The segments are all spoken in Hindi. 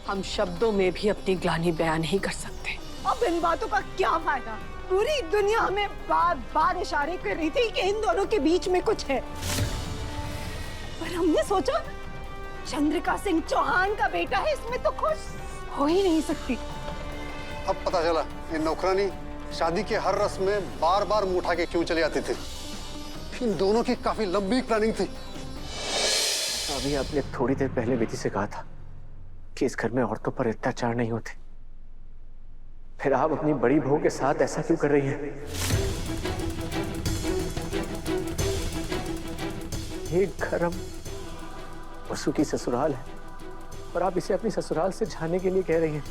हम शब्दों में भी अपनी ग्लानि बयान नहीं कर सकते। अब इन बातों का क्या फायदा? पूरी दुनिया हमें बार बार इशारे कर रही थी कि इन दोनों के बीच में कुछ है, पर हमने सोचा चंद्रिका सिंह चौहान का बेटा है, इसमें तो खुश हो ही नहीं सकती। अब पता चला ये नौकरानी शादी के हर रस्म में बार बार मुंह उठा के क्यों चले आती थी। इन दोनों की काफी लंबी प्लानिंग थी। अभी आपने थोड़ी देर पहले विधि से कहा था कि इस घर में औरतों पर अत्याचार नहीं होते, फिर आप अपनी बड़ी बहू के साथ ऐसा क्यों कर रही हैं? ये घर अब वसु की ससुराल है और आप इसे अपनी ससुराल से जाने के लिए कह रही हैं।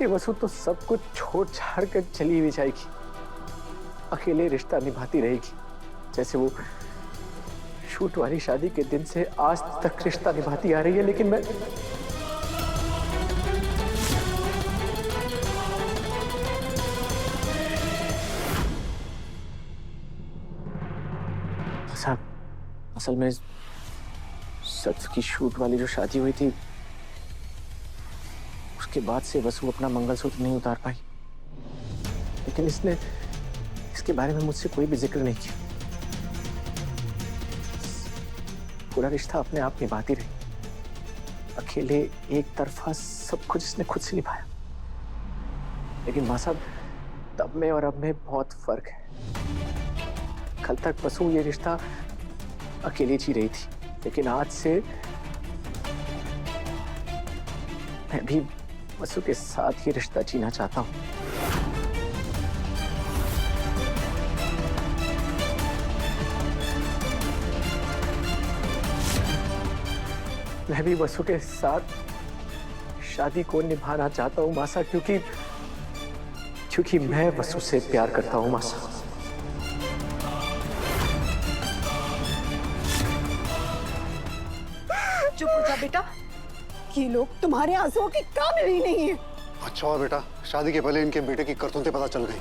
ये वसु तो सब कुछ छोड़ छाड़ कर चली हुई जाएगी, अकेले रिश्ता निभाती रहेगी, जैसे वो शूट वाली शादी के दिन से आज तक रिश्ता निभाती आ रही है। लेकिन मैं असल में सच की शूट वाली जो शादी हुई थी उसके बाद से वसु अपना मंगलसूत्र नहीं उतार पाई, लेकिन इसके बारे में मुझसे कोई भी जिक्र नहीं किया। पूरा रिश्ता अपने आप निभाती रही, अकेले एक तरफा सब कुछ इसने खुद से निभाया। लेकिन मां साहब, तब में और अब में बहुत फर्क है। कल तक वसु ये रिश्ता अकेले जी रही थी, लेकिन आज से मैं भी वसु के साथ ये रिश्ता जीना चाहता हूं। मैं भी वसु के साथ शादी को निभाना चाहता हूं मासा, क्योंकि मैं वसु से प्यार करता हूं मासा। चुप हो जा बेटा, ये लोग तुम्हारे आंसुओं के काबिल ही नहीं है। अच्छा हुआ बेटा, शादी के पहले इनके बेटे की करतूतें पता चल गई।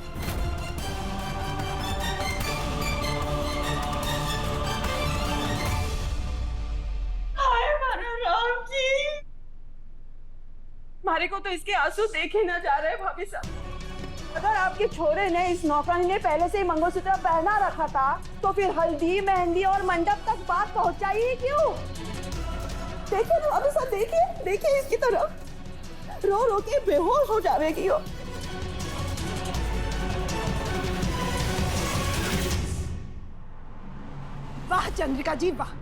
हमारे को तो इसके आंसू देखे ना जा रहे भाभी साहब। अगर आपके छोरे ने, इस नौकरानी ने पहले से ही मंगलसूत्र पहना रखा था तो फिर हल्दी, मेहंदी और मंडप तक बात पहुंचाई ही क्यों? देखिए भाभी साहब, देखिए इसकी तरफ, रो रो के बेहोश हो जाएगी हो। वाह चंद्रिका जी वाह,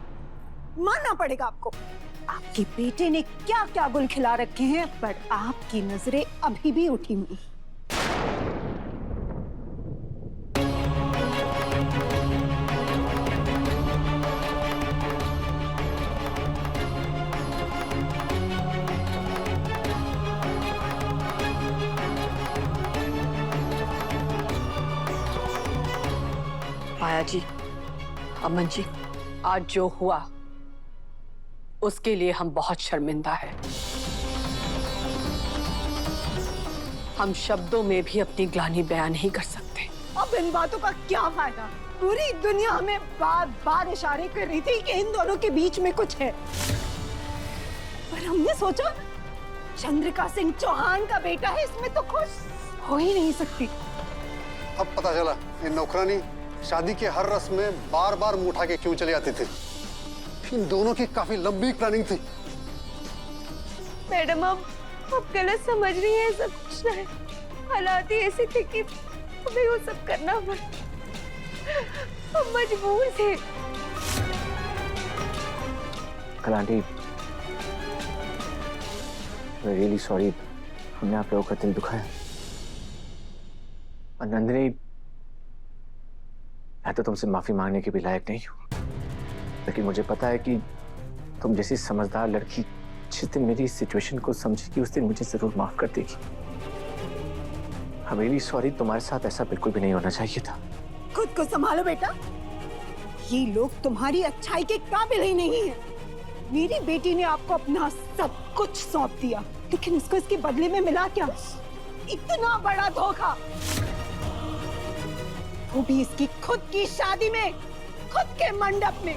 मानना पड़ेगा आपको। आपके बेटे ने क्या क्या गुल खिला रखे हैं, पर आपकी नजरें अभी भी उठी हुई। माया जी, अमन जी, आज जो हुआ उसके लिए हम बहुत शर्मिंदा हैं। हम शब्दों में भी अपनी ग्लानि बयान नहीं कर सकते। अब इन बातों का क्या फायदा? पूरी दुनिया हमें बार बार इशारे कर रही थी कि इन दोनों के बीच में कुछ है, पर हमने सोचा चंद्रिका सिंह चौहान का बेटा है, इसमें तो खुश हो ही नहीं सकती। अब पता चला ये नौकरानी शादी के हर रस्म में बार बार मुंह उठा के क्यों चले आती थी। इन दोनों की काफी लंबी प्लानिंग थी। मैडम, अब गलत समझ रही है, सब कुछ नहीं, हालात ही ऐसे थे कि हमें वो सब करना पड़ा, हम मजबूर थे। कलांटी, रियली सॉरी, हमने आप लोगों का दिल दुखाया। और नंदिनी, मैं तो तुमसे माफी मांगने के भी लायक नहीं हूं, लेकिन मुझे पता है कि तुम जैसी समझदार लड़की जिस दिन मेरी सिचुएशन को समझेगी उस दिन मुझे जरूर माफ कर देगी। I'm really sorry, तुम्हारे साथ ऐसा बिल्कुल भी नहीं होना चाहिए था। खुद को संभालो बेटा, ये लोग तुम्हारी अच्छाई के काबिल ही नहीं है। मेरी बेटी ने आपको अपना सब कुछ सौंप दिया, लेकिन इसको इसके बदले में मिला क्या? इतना बड़ा धोखा, वो भी इसकी खुद की शादी में, खुद के मंडप में।